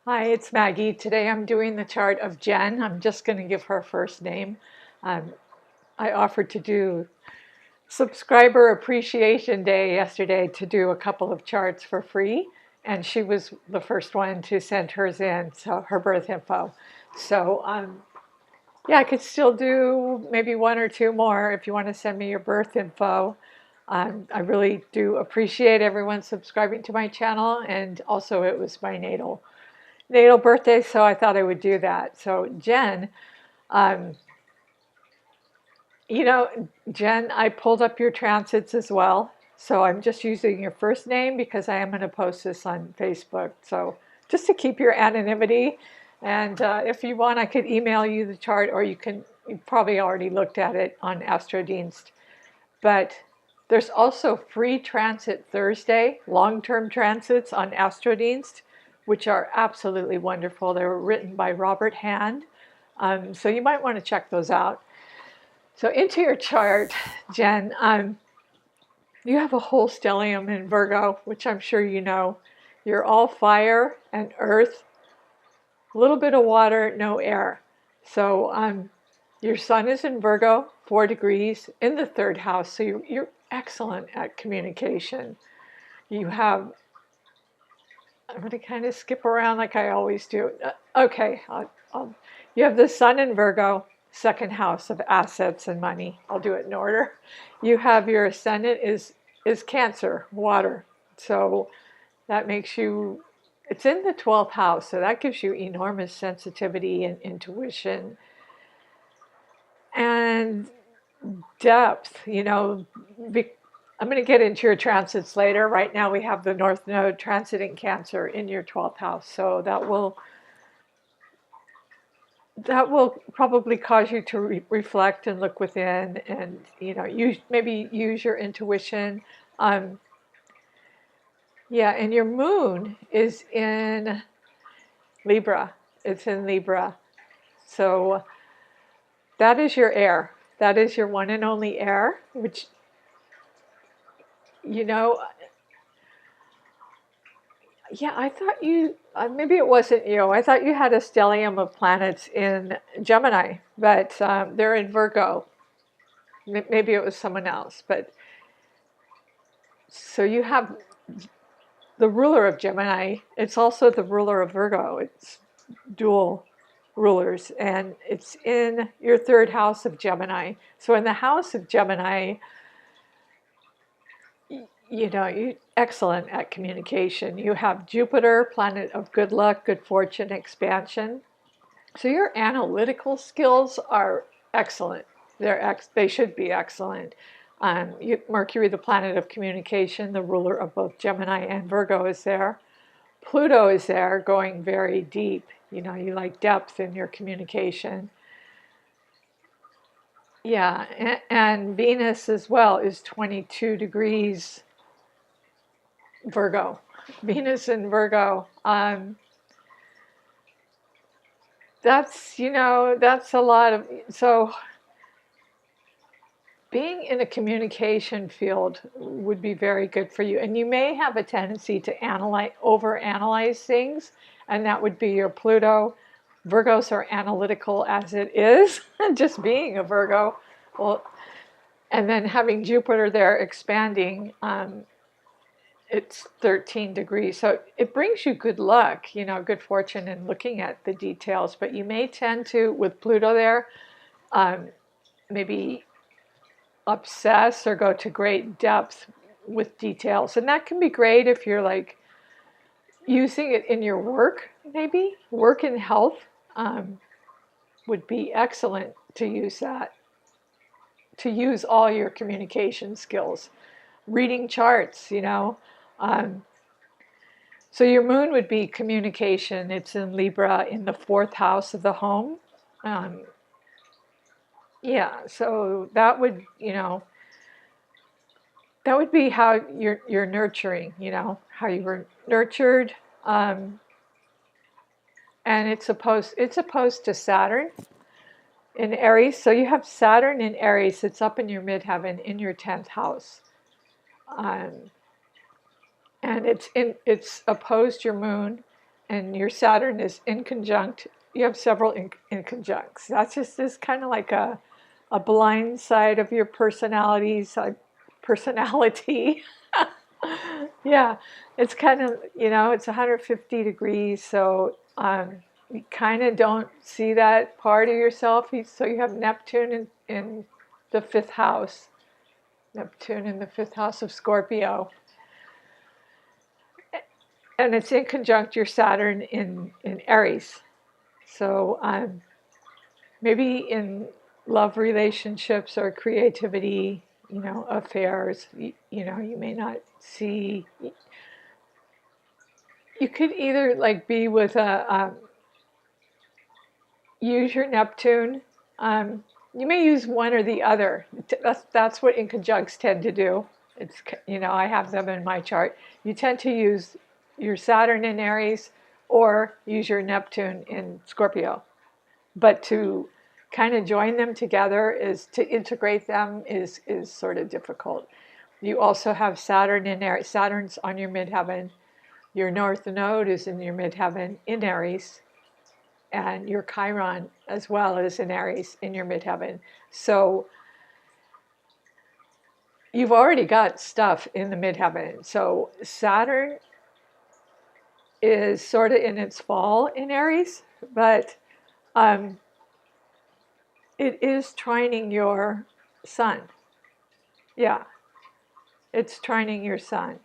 Hi, it's Maggie. Today I'm doing the chart of Jen. I'm just going to give her first name. Um, I offered to do Subscriber Appreciation Day yesterday to do a couple of charts for free, and she was the first one to send hers in, so her birth info. So, yeah, I could still do maybe one or two more if you want to send me your birth info. I really do appreciate everyone subscribing to my channel, and also it was my natal birthday, so I thought I would do that. So Jen, um, you know, Jen, I pulled up your transits as well. So I'm just using your first name because I am going to post this on Facebook. So just to keep your anonymity. And if you want, I could email you the chart, or you probably already looked at it on Astrology. But there's also free transit Thursday, long-term transits on Astrodienst, which are absolutely wonderful. They were written by Robert Hand. So you might want to check those out. So into your chart, Jen, you have a whole stellium in Virgo, which I'm sure you know. You're all fire and earth, a little bit of water, no air. So your sun is in Virgo, 4 degrees in the third house. So you're excellent at communication. You have, I'm going to kind of skip around like I always do. Okay, you have the sun in Virgo, second house of assets and money. I'll do it in order. You have your ascendant is Cancer, water. So that makes you, it's in the 12th house. So that gives you enormous sensitivity and intuition and depth. I'm going to get into your transits later. Right now, we have the North Node transiting Cancer in your 12th house. So that will probably cause you to reflect and look within, and maybe use your intuition. Um, yeah, and your moon is in Libra. It's in Libra. So that is your air. That is your one and only air, which, you know, yeah, I thought maybe it wasn't you. I thought you had a stellium of planets in Gemini, but they're in Virgo. Maybe it was someone else. But so you have the ruler of Gemini. It's also the ruler of Virgo. It's dual rulers, and it's in your third house of Gemini. So in the house of Gemini, you're excellent at communication. You have Jupiter, planet of good luck, good fortune, expansion. So your analytical skills are excellent. They should be excellent. Mercury, the planet of communication, the ruler of both Gemini and Virgo, is there. Pluto is there, going very deep. You like depth in your communication. Yeah, and Venus as well is 22 degrees Virgo. Venus in Virgo. That's a lot of, so being in a communication field would be very good for you. And you may have a tendency to overanalyze things, and that would be your Pluto. Virgos are analytical as it is, just being a Virgo. Well, and then having Jupiter there expanding, it's 13 degrees. So it brings you good luck, good fortune in looking at the details. But you may tend to, with Pluto there, maybe obsess or go to great depth with details. And that can be great if you're like using it in your work, maybe. Work and health would be excellent to use that, to use all your communication skills. Reading charts, So your moon would be communication. It's in Libra in the fourth house of the home. Um, yeah, so that would be how you're nurturing, how you were nurtured. Um, and it's opposed to Saturn in Aries. So you have Saturn in Aries. It's up in your midheaven in your 10th house. Um, and it's opposed your moon. and your Saturn is in conjunct. You have several in conjuncts. That's just this kind of like a blind side of your personality. Yeah, it's kind of, it's 150 degrees, so you kind of don't see that part of yourself. So you have Neptune in the fifth house, Neptune in the fifth house of Scorpio, and it's in conjunct your Saturn in Aries. So maybe in love relationships or creativity, affairs, you may not see. You could either like be with use your Neptune. You may use one or the other. That's what inconjuncts tend to do. It's, I have them in my chart. You tend to use your Saturn in Aries or use your Neptune in Scorpio. But to kind of join them together, is to integrate them, is sort of difficult. You also have Saturn in Aries. Saturn's on your midheaven. Your North Node is in your midheaven in Aries, and your Chiron as well is in Aries in your midheaven. So you've already got stuff in the midheaven. So Saturn is sort of in its fall in Aries, but it is trining your sun. Yeah, it's trining your sun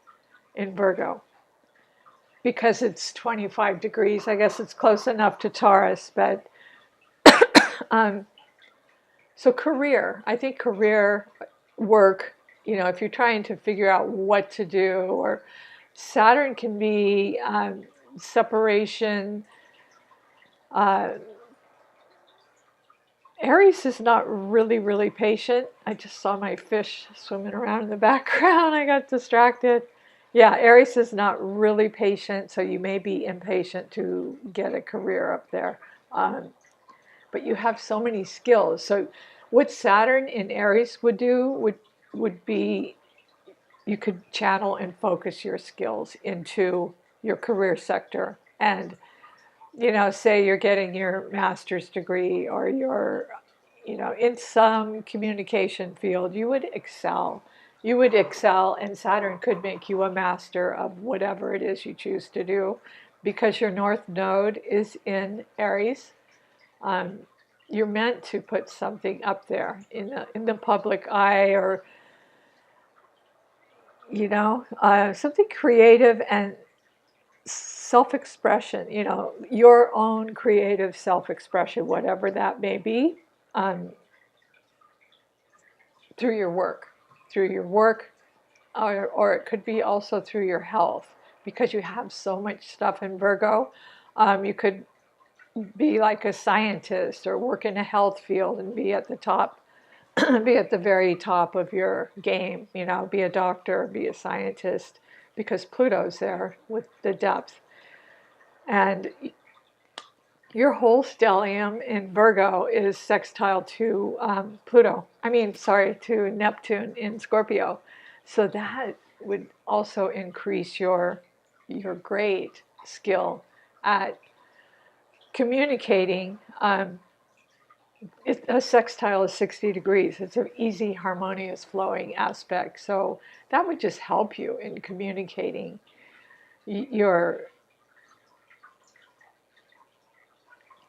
in Virgo because it's 25 degrees. I guess it's close enough to Taurus, but so career, I think career, work, if you're trying to figure out what to do, or Saturn can be separation. Aries is not really, really patient. I just saw my fish swimming around in the background. I got distracted. Yeah, Aries is not really patient, so you may be impatient to get a career up there. But you have so many skills. So what Saturn in Aries would do would be, you could channel and focus your skills into your career sector. And, say you're getting your master's degree, or you're, in some communication field, you would excel. You would excel, and Saturn could make you a master of whatever it is you choose to do, because your North Node is in Aries. You're meant to put something up there in the public eye, or something creative and self-expression. Your own creative self-expression, whatever that may be, um, through your work, or it could be also through your health, because you have so much stuff in Virgo. You could be like a scientist or work in a health field and be at the top, be at the very top of your game, be a doctor, be a scientist, because Pluto's there with the depth. And your whole stellium in Virgo is sextile to to Neptune in Scorpio. So that would also increase your great skill at communicating. A sextile is 60 degrees. It's an easy, harmonious, flowing aspect. So that would just help you in communicating your.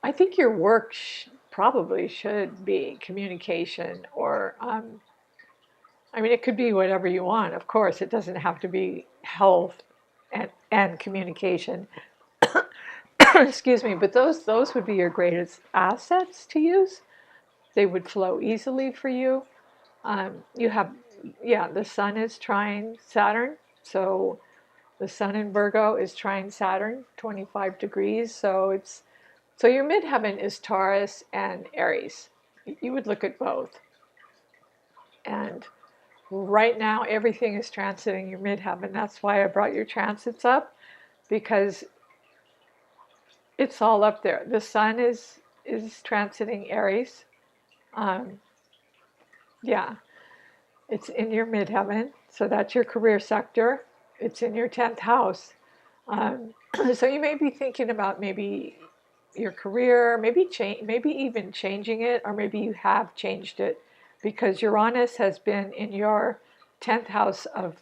I think your work probably should be communication, or it could be whatever you want. Of course, it doesn't have to be health and communication. Excuse me, but those would be your greatest assets to use. They would flow easily for you. You have, yeah, the sun is trine Saturn, so the sun in Virgo is trine Saturn, 25 degrees. So your midheaven is Taurus and Aries. You would look at both. And right now, everything is transiting your midheaven. That's why I brought your transits up, because it's all up there. The sun is transiting Aries. Yeah, it's in your midheaven. So that's your career sector. It's in your 10th house. Um, so you may be thinking about maybe your career, maybe even changing it, or maybe you have changed it because Uranus has been in your 10th house of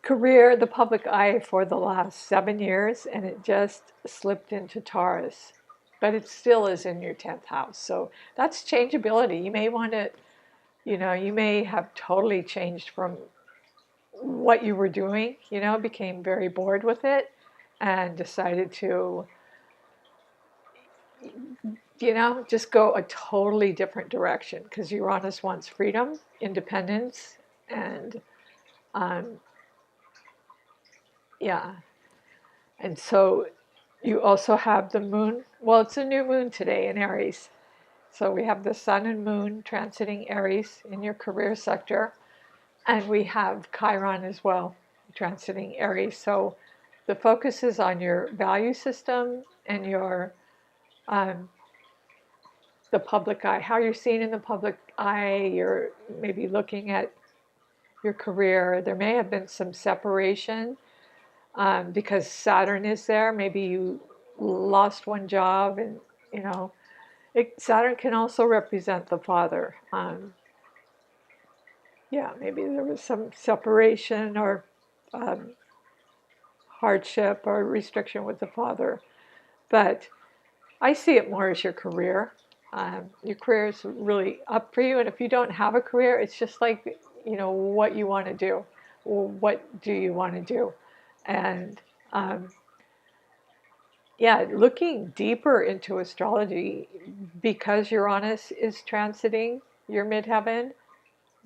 career, the public eye, for the last 7 years, and it just slipped into Taurus. But it still is in your 10th house. So that's changeability. You may want to, you may have totally changed from what you were doing, became very bored with it and decided to, just go a totally different direction because Uranus wants freedom, independence, and um, yeah. And so you also have the moon. Well, it's a new moon today in Aries. So we have the sun and moon transiting Aries in your career sector. And we have Chiron as well, transiting Aries. So the focus is on your value system and your um, the public eye, how you're seen in the public eye. You're maybe looking at your career. There may have been some separation because Saturn is there. Maybe you lost one job, and you know, Saturn can also represent the father. Yeah, maybe there was some separation or um, hardship or restriction with the father. But I see it more as your career. Your career is really up for you, and if you don't have a career, it's just like what you want to do. Well, what do you want to do? And um, yeah, looking deeper into astrology, because Uranus is transiting your midheaven,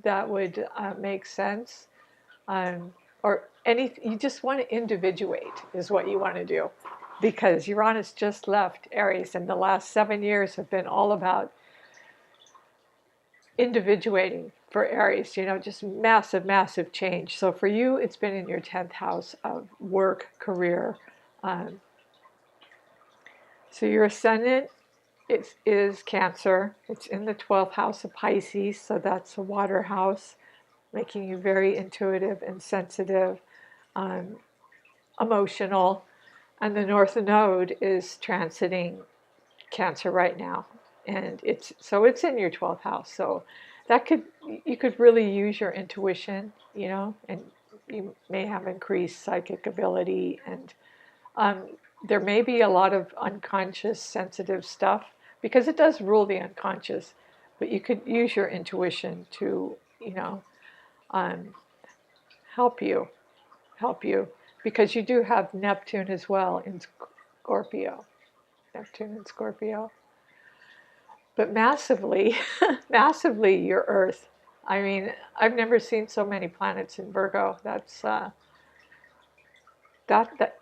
that would make sense. Um, or you just want to individuate is what you want to do, because Uranus just left Aries, and the last 7 years have been all about individuating for Aries, just massive, massive change. So for you, it's been in your 10th house of work, career. Um, so your ascendant is Cancer. It's in the 12th house of Pisces, so that's a water house, making you very intuitive and sensitive, um, emotional. And the North Node is transiting Cancer right now, and it's in your 12th house. So you could really use your intuition, and you may have increased psychic ability, and um, there may be a lot of unconscious sensitive stuff because it does rule the unconscious, but you could use your intuition to um, help you help you because you do have Neptune as well in Scorpio. Neptune in Scorpio. But massively, massively, your Earth. I mean, I've never seen so many planets in Virgo. That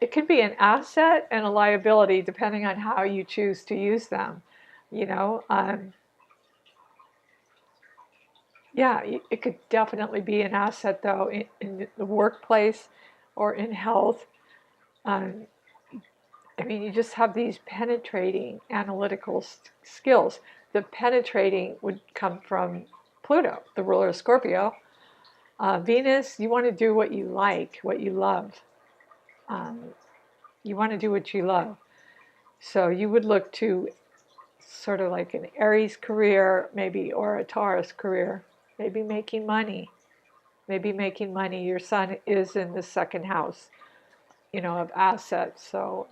it could be an asset and a liability depending on how you choose to use them. You know, yeah, it could definitely be an asset though in the workplace or in health. Um, I mean, you just have these penetrating analytical skills. The penetrating would come from Pluto, the ruler of Scorpio. Venus, you want to do what you like, what you love. Um, you want to do what you love. So you would look to sort of like an Aries career, maybe, or a Taurus career, maybe making money. Maybe making money. Your sun is in the second house, of assets. So,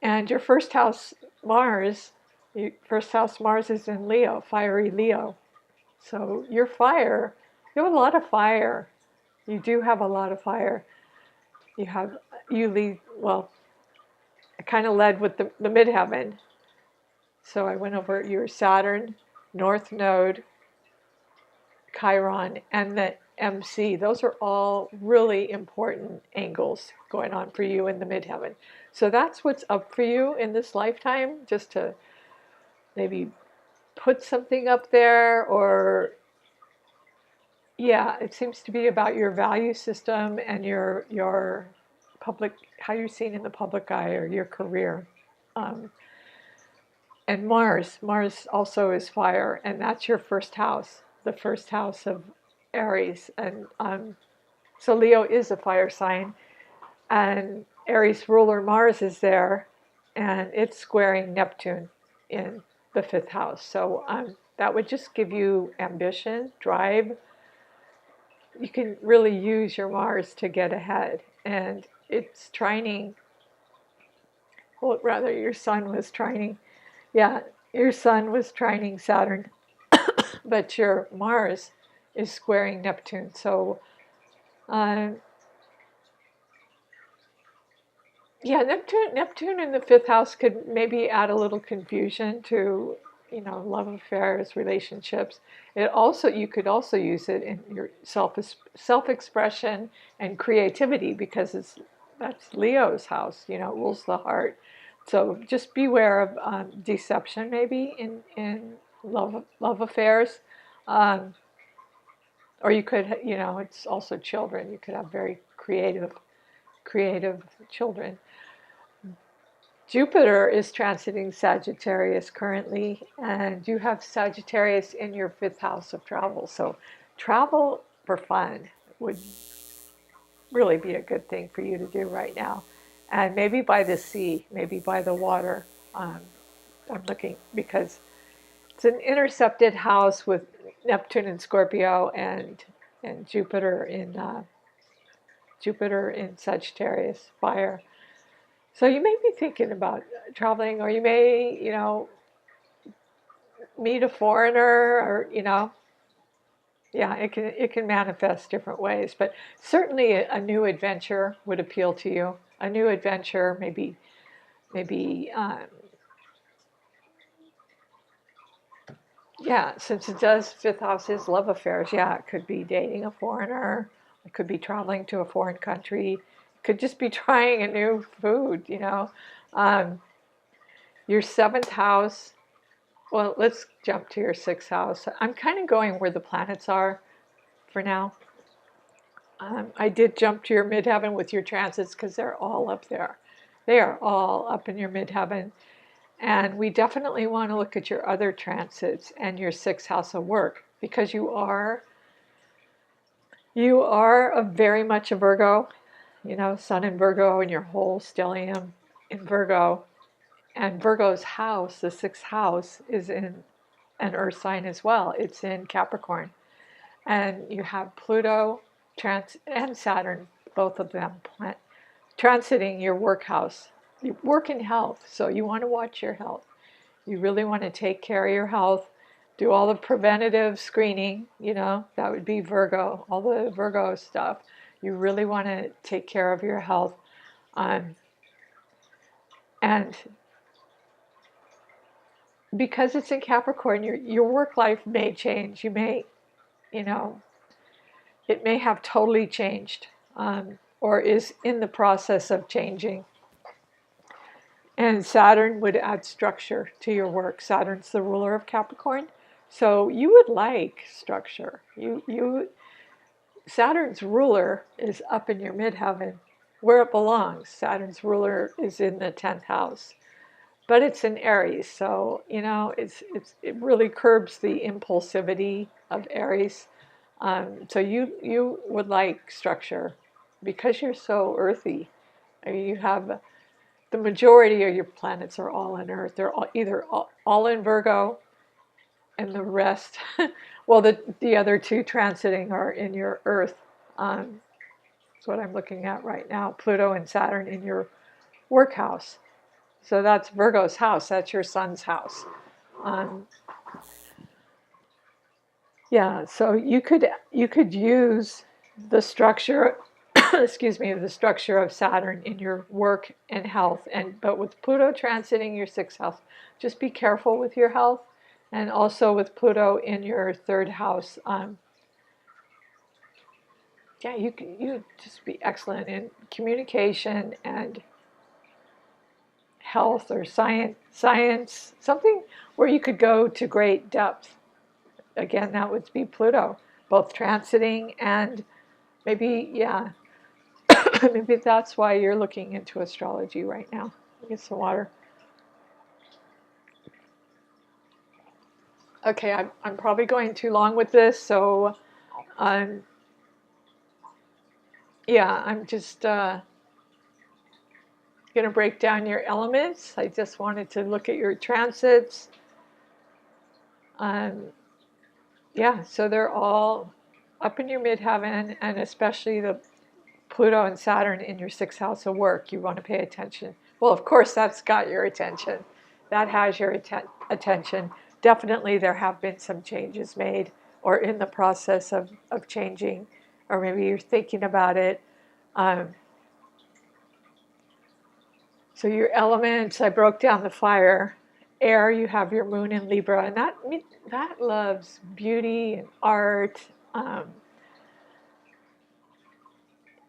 and your first house Mars is in Leo, fiery Leo. So your fire, you have a lot of fire. You do have a lot of fire. You lead, well, I kind of led with the midheaven. So I went over your Saturn, North Node, Chiron, and the MC. Those are all really important angles going on for you in the midheaven. So that's what's up for you in this lifetime, just to maybe put something up there, or yeah, it seems to be about your value system and your public, how you're seen in the public eye, or your career. Um, and Mars also is fire, and that's your first house, the first house of Aries. And so Leo is a fire sign, And Aries ruler Mars is there, and it's squaring Neptune in the fifth house. So that would just give you ambition, drive. You can really use your Mars to get ahead. And it's trining, well, rather, your sun was trining. Yeah, your sun was trining Saturn, but your Mars is squaring Neptune. So, uh, yeah, Neptune in the fifth house could maybe add a little confusion to, love affairs, relationships. You could also use it in your self expression and creativity, because that's Leo's house. It rules the heart. So just beware of deception, maybe in love affairs. Um, or you could, it's also children. You could have very creative children. Jupiter is transiting Sagittarius currently, and you have Sagittarius in your fifth house of travel. So, travel for fun would really be a good thing for you to do right now. And maybe by the sea, maybe by the water. Um, I'm looking because it's an intercepted house with Neptune in Scorpio and Jupiter in Sagittarius, fire. So you may be thinking about traveling, or you may, meet a foreigner, or yeah, it can manifest different ways. But certainly a new adventure would appeal to you. A new adventure, maybe yeah, since it does fifth house is love affairs. Yeah, it could be dating a foreigner. It could be traveling to a foreign country. It could just be trying a new food. Um, your seventh house. Well, let's jump to your sixth house. I'm kind of going where the planets are for now. I did jump to your midheaven with your transits because they're all up there. They are all up in your midheaven. And we definitely want to look at your other transits and your sixth house of work, because you are very much a Virgo, Sun in Virgo, and your whole stellium in Virgo. And Virgo's house, the sixth house, is in an earth sign as well. It's in Capricorn. And you have Pluto and Saturn, both of them transiting your work house, your work and health. So you want to watch your health. You really want to take care of your health, do all the preventative screening, that would be Virgo, all the Virgo stuff. You really want to take care of your health. And because it's in Capricorn, your work life may change. You know, it may have totally changed, or is in the process of changing. And Saturn would add structure to your work. Saturn's the ruler of Capricorn. So you would like structure. Saturn's ruler is up in your midheaven where it belongs. Saturn's ruler is in the 10th house. But it's in Aries, so it really curbs the impulsivity of Aries. So you would like structure because you're so earthy. I mean, you have the majority of your planets are all in Earth. They're either all in Virgo, and the rest, well, the other two transiting are in your Earth. That's what I'm looking at right now. Pluto and Saturn in your work house. So that's Virgo's house. That's your sun's house. Um, yeah. So you could use the structure, excuse me, the structure of Saturn in your work and health, but with Pluto transiting your sixth house, just be careful with your health, and also with Pluto in your third house. Yeah, you just be excellent in communication and health or science, something where you could go to great depth. Again, that would be Pluto, both transiting and maybe, yeah, maybe that's why you're looking into astrology right now. Get some water. Okay, I'm probably going too long with this, so um, yeah, I'm just going to break down your elements. I just wanted to look at your transits. Yeah, so they're all up in your midheaven, and especially the Pluto and Saturn in your sixth house of work. You want to pay attention. Well, of course, that's got your attention. That has your attention. Definitely, there have been some changes made or in the process of changing, or maybe you're thinking about it. Um, so your elements, I broke down the fire. Air, you have your moon in Libra, and that loves beauty and art.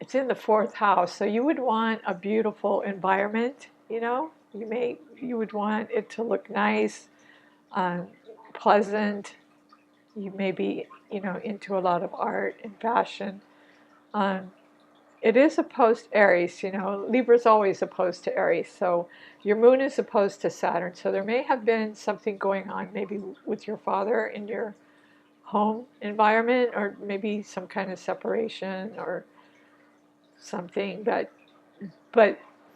It's in the fourth house, so you would want a beautiful environment. You would want it to look nice, um, pleasant. You may be into a lot of art and fashion. Um, it is opposed to Aries. Libra's always opposed to Aries, so your moon is opposed to Saturn. So there may have been something going on, maybe with your father in your home environment, or maybe some kind of separation or something. But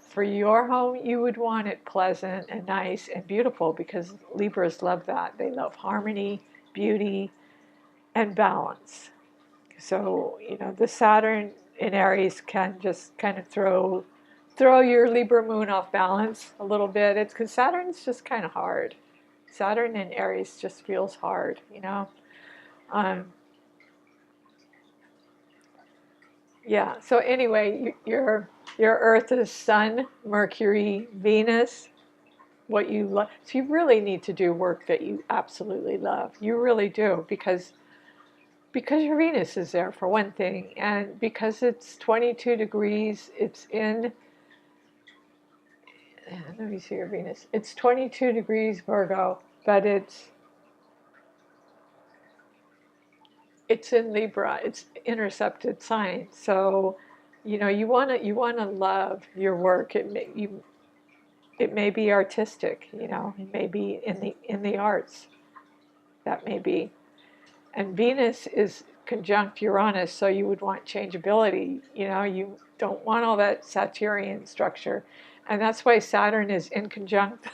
for your home, you would want it pleasant and nice and beautiful, because Libras love that. They love harmony, beauty, and balance. So, the Saturn in Aries can just kind of throw your Libra moon off balance a little bit. It's because Saturn's just kind of hard. Saturn in Aries just feels hard. Um, yeah. So anyway, your Earth is Sun, Mercury, Venus. What you love. So you really need to do work that you absolutely love. You really do, because your Venus is there, for one thing, and because it's 22 degrees, it's in, let me see your Venus. It's 22 degrees Virgo, but it's in Libra. It's intercepted sign. So, you want to love your work. It may be artistic, it may be in the arts. That may be. And Venus is conjunct Uranus, so you would want changeability. You don't want all that Saturnian structure. And that's why Saturn is in conjunct.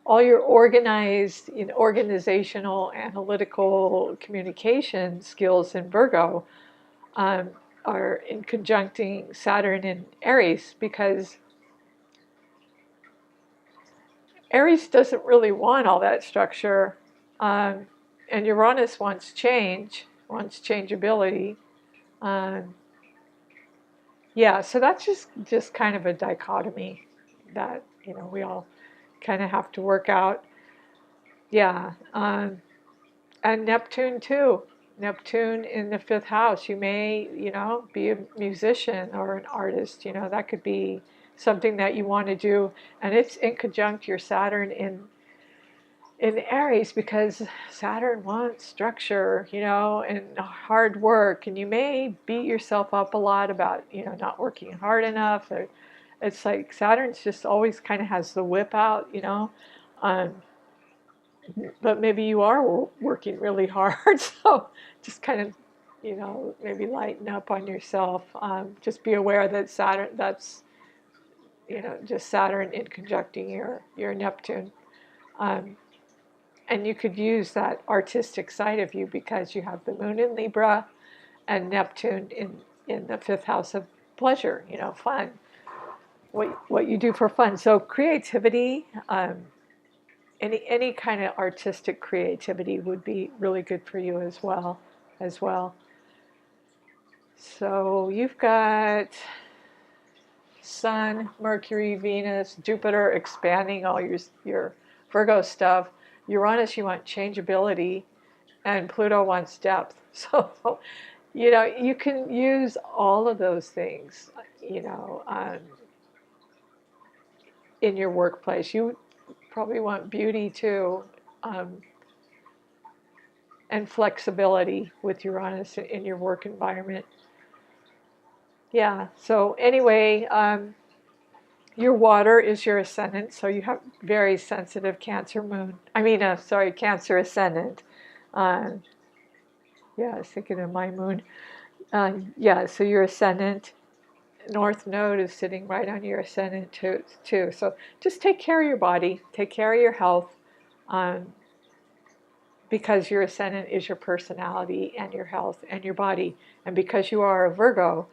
All your organized, organizational, analytical communication skills in Virgo are in conjuncting Saturn in Aries, because Aries doesn't really want all that structure. And Uranus wants change, wants changeability. Um, yeah, so that's just kind of a dichotomy that we all kind of have to work out. Yeah, and Neptune too. Neptune in the fifth house. You may be a musician or an artist. That could be something that you want to do, and it's in conjunct your Saturn in Aries, because Saturn wants structure, and hard work, and you may beat yourself up a lot about, not working hard enough. Or it's like Saturn's just always kind of has the whip out. Um, but maybe you are working really hard, so just kind of, maybe lighten up on yourself. Just be aware that that's, just Saturn in conjuncting your Neptune. Um, And you could use that artistic side of you, because you have the moon in Libra and Neptune in the fifth house of pleasure, fun. What you do for fun. So creativity, any kind of artistic creativity would be really good for you as well. So you've got Sun, Mercury, Venus, Jupiter expanding all your Virgo stuff. Uranus, you want changeability, and Pluto wants depth. So, you can use all of those things, in your workplace. You probably want beauty too, and flexibility with Uranus in your work environment. Yeah, so anyway, your water is your ascendant, so you have very sensitive Cancer moon. Cancer ascendant. Um, yeah, I was thinking of my moon. Yeah, so your ascendant, North Node is sitting right on your ascendant too. So just take care of your body, take care of your health, um, because your ascendant is your personality and your health and your body. And because you are a Virgo,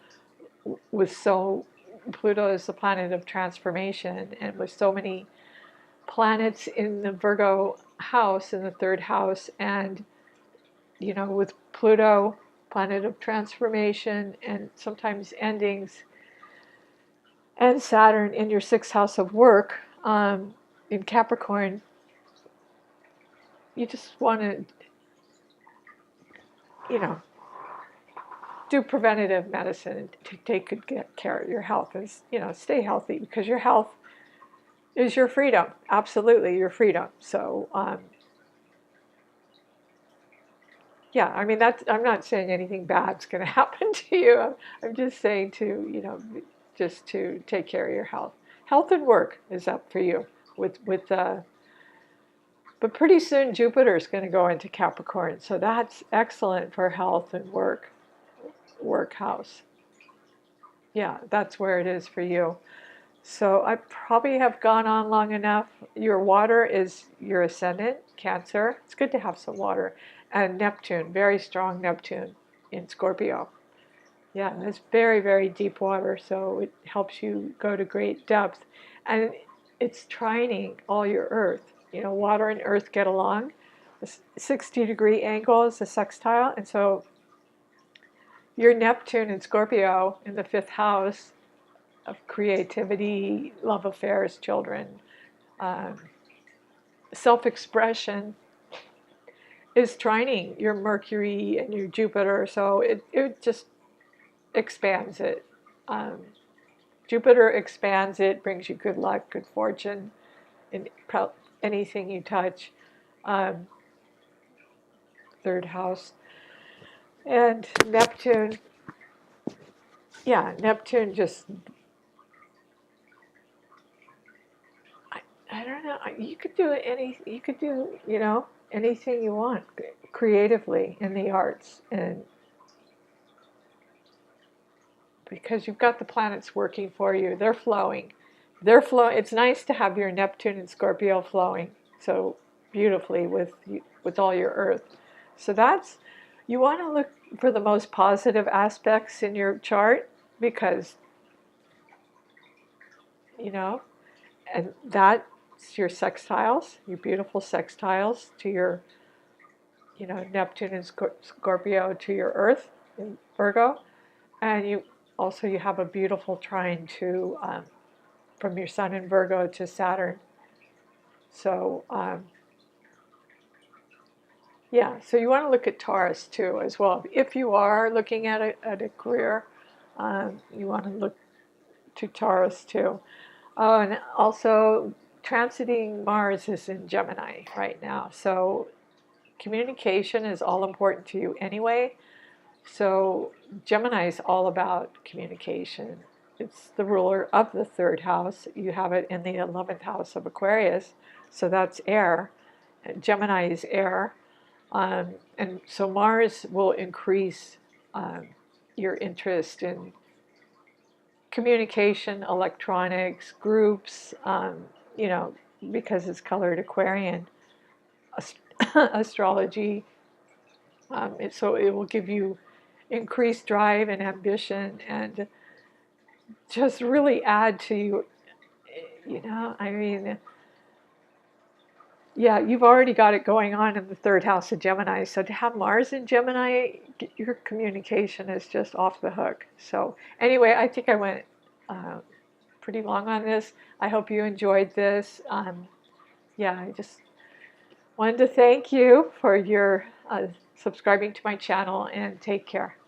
Pluto is the planet of transformation, and with so many planets in the Virgo house, in the third house, and with Pluto, planet of transformation and sometimes endings, and Saturn in your sixth house of work, in Capricorn, you just want to, do preventative medicine to take good care of your health, and stay healthy, because your health is your freedom, absolutely your freedom. So yeah, I mean, I'm not saying anything bad's going to happen to you. I'm just saying just to take care of your health. Health and work is up for you but pretty soon Jupiter is going to go into Capricorn, so that's excellent for health and work house. Yeah, that's where it is for you. So I probably have gone on long enough. Your water is your ascendant, Cancer. It's good to have some water. And Neptune, very strong Neptune in Scorpio. Yeah, it's very, very deep water, so it helps you go to great depth. And it's trining all your earth. Water and earth get along. The 60-degree angle is a sextile. And so your Neptune in Scorpio in the fifth house of creativity, love affairs, children, self-expression, is trining your Mercury and your Jupiter, so it just expands it. Jupiter expands it, brings you good luck, good fortune in anything you touch. Third house. And Neptune, Neptune just, I don't know, you could do anything you want creatively in the arts, and because you've got the planets working for you, they're flowing. It's nice to have your Neptune and Scorpio flowing so beautifully with all your Earth. So you want to look for the most positive aspects in your chart, because and that's your sextiles, your beautiful sextiles to your Neptune and Scorpio to your Earth in Virgo, and you have a beautiful trine to from your Sun in Virgo to Saturn. So so you want to look at Taurus too as well. If you are looking at a career, you want to look to Taurus too. Oh, and also transiting Mars is in Gemini right now. So communication is all important to you anyway. So Gemini is all about communication. It's the ruler of the third house. You have it in the 11th house of Aquarius. So that's air. Gemini is air. And so Mars will increase your interest in communication, electronics, groups, because it's colored Aquarian. Astrology. So it will give you increased drive and ambition, and just really add to you've already got it going on in the third house of Gemini. So to have Mars in Gemini, your communication is just off the hook. So anyway, I think I went pretty long on this. I hope you enjoyed this. I just wanted to thank you for your subscribing to my channel, and take care.